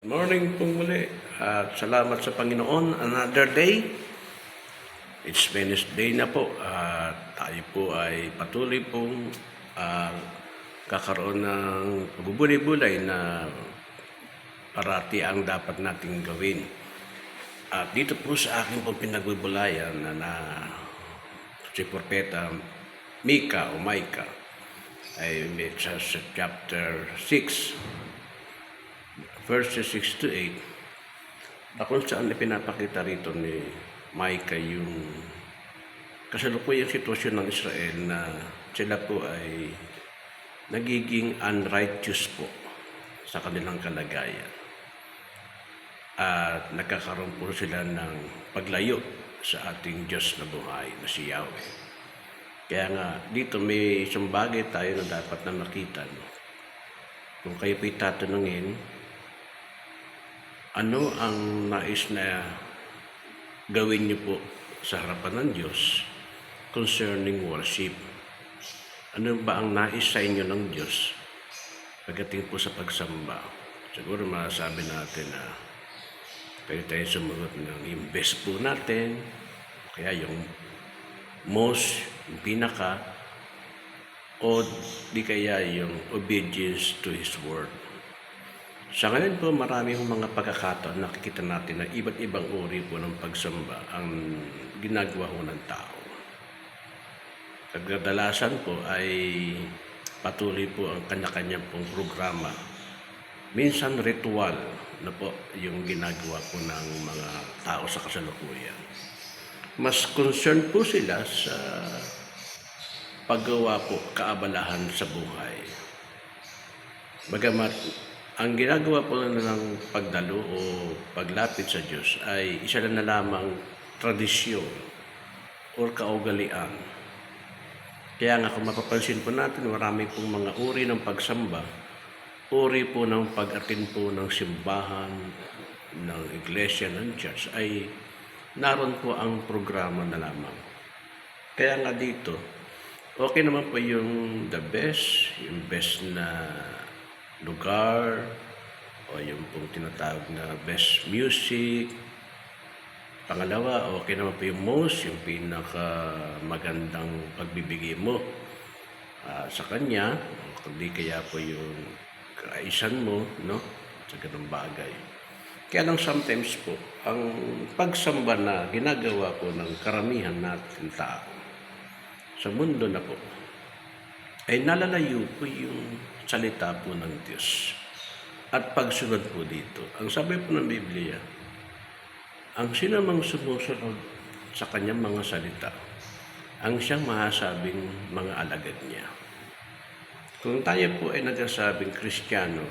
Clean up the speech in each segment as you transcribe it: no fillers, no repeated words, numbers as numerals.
Morning pong muli at salamat sa Panginoon. Another day. It's Wednesday na po at tayo po ay patuloy pong kakaroon ng pagbubulay-bulay na parati ang dapat nating gawin. At dito po sa aking pong pinagbubulayan na si Propeta Mika o Micah ay sa chapter 6 verses 6 to 8, na kung saan pinapakita rito ni Micah yung kasalukuyang sitwasyon ng Israel na sila po ay nagiging unrighteous po sa kanilang kalagayan. At nagkakaroon po sila ng paglayo sa ating Diyos na buhay na si Yahweh. Kaya nga, dito may isang bagay tayo na dapat na makita. Kung kayo po'y tatanungin, ano ang nais na gawin niyo po sa harapan ng Diyos concerning worship? Ano ba ang nais sa inyo ng Diyos pagdating po sa pagsamba? Siguro masasabi natin na pwede tayo sumagot ng yung best po natin, kaya yung most, yung pinaka, o di kaya yung obedience to His Word. Sa ngayon po, marami hong mga pagkakataon nakikita natin na iba't ibang uri po ng pagsamba ang ginagawa ho ng tao. Kadalasan po ay patuloy po ang kanya-kanyang pong programa. Minsan ritual na po yung ginagawa po ng mga tao sa kasalukuyan. Mas concerned po sila sa paggawa po kaabalahan sa buhay. Bagamat ang ginagawa po ng pagdalo o paglapit sa Diyos ay isa na lamang tradisyon o kaugalian. Kaya nga kung mapapansin po natin, marami pong mga uri ng pagsamba, uri po ng pag-attend po ng simbahan, ng iglesia, ng church, ay naroon po ang programa na lamang. Kaya nga dito, okay naman po yung yung best na lugar, o yung pong tinatawag na best music. Pangalawa, okay naman po yung most, yung pinaka magandang pagbibigay mo sa Kanya, kundi kaya po yung kaaisan mo, no? Sa ganung bagay. Kaya lang sometimes po, ang pagsamba na ginagawa po ng karamihan natin tao sa mundo na po, ay nalalayo po yung salita po ng Diyos at pagsunod po dito. Ang sabi po ng Biblia, ang sinamang sumusunod sa kanyang mga salita, ang siyang mahasabing mga alagad niya. Kung tayo po ay nagsasabing Kristiyano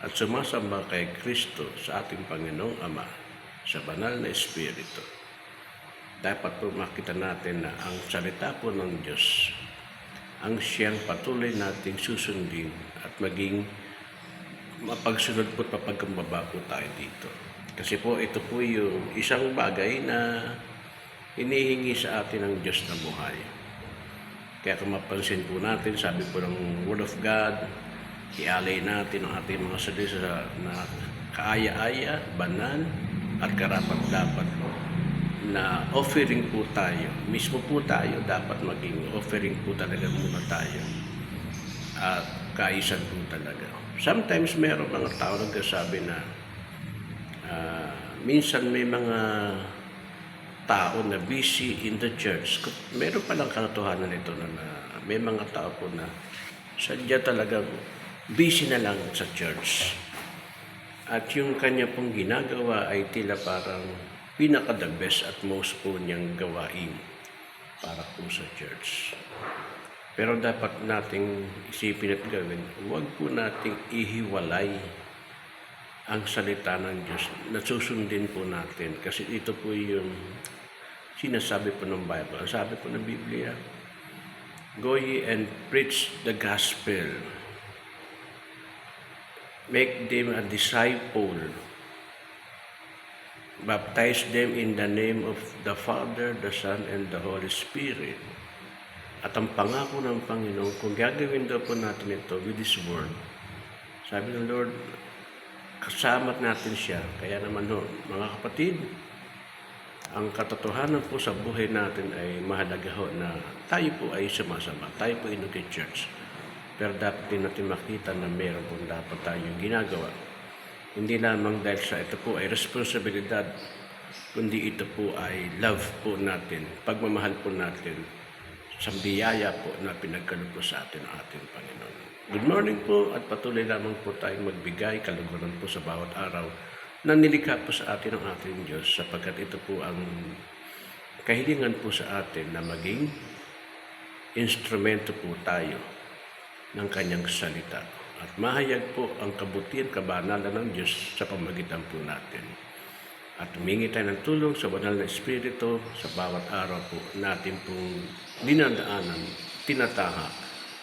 at sumasamba kay Kristo sa ating Panginoong Ama sa banal na Espiritu, dapat po makita natin na ang salita po ng Diyos ang siyang patuloy nating susundin at maging mapagsunod po at mapagkumbaba po tayo dito. Kasi po ito po yung isang bagay na hinihingi sa atin ng Diyos na buhay. Kaya kung mapansin po natin, sabi po ng Word of God, ialay natin ang ating mga salita na kaaya-aya, banal at karapat-dapat na offering po tayo. Mismo po tayo dapat maging offering po talaga muna tayo. At kaisan po talaga. Sometimes meron mga tao nagsasabi na minsan may mga tao na busy in the church. Meron palang katotohanan ito na may mga tao po na sadya talagang busy na lang sa church. At yung kanya pong ginagawa ay tila parang pinaka-the best at most po niyang gawain para po sa church. Pero dapat nating isipin at gawin, huwag po nating ihiwalay ang salita ng Diyos na susundin po natin. Kasi ito po yung sinasabi po ng Bible. Ang sabi po ng Biblia, go ye and preach the gospel. Make them a disciple. Baptize them in the name of the Father, the Son, and the Holy Spirit. At ang pangako ng Panginoon, kung gagawin daw po natin ito with His Word, sabi ng Lord, kasama natin siya. Kaya naman ho, mga kapatid, ang katotohanan po sa buhay natin ay mahalaga ho na tayo po ay sumasama, tayo po ay nag-church. Pero dapat din natin makita na meron po dapat tayong ginagawa. Hindi lamang dahil sa ito po ay responsibilidad, kundi ito po ay love po natin, pagmamahal po natin sa biyaya po na pinagkaloob po sa atin ng ating Panginoon. Good morning po at patuloy lamang po tayong magbigay kaluguran po sa bawat araw na nilikha po sa atin ng ating Diyos sapagkat ito po ang kahilingan po sa atin na maging instrumento po tayo ng kanyang salita at mahayag po ang kabutihan, kabanalan ng Diyos sa pamagitan po natin. At humingi tayo ng tulong sa banal na Espiritu sa bawat araw po natin pong dinadaanan, tinataha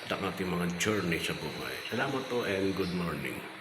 at ang ating mga journey sa buhay. Salamat po and good morning.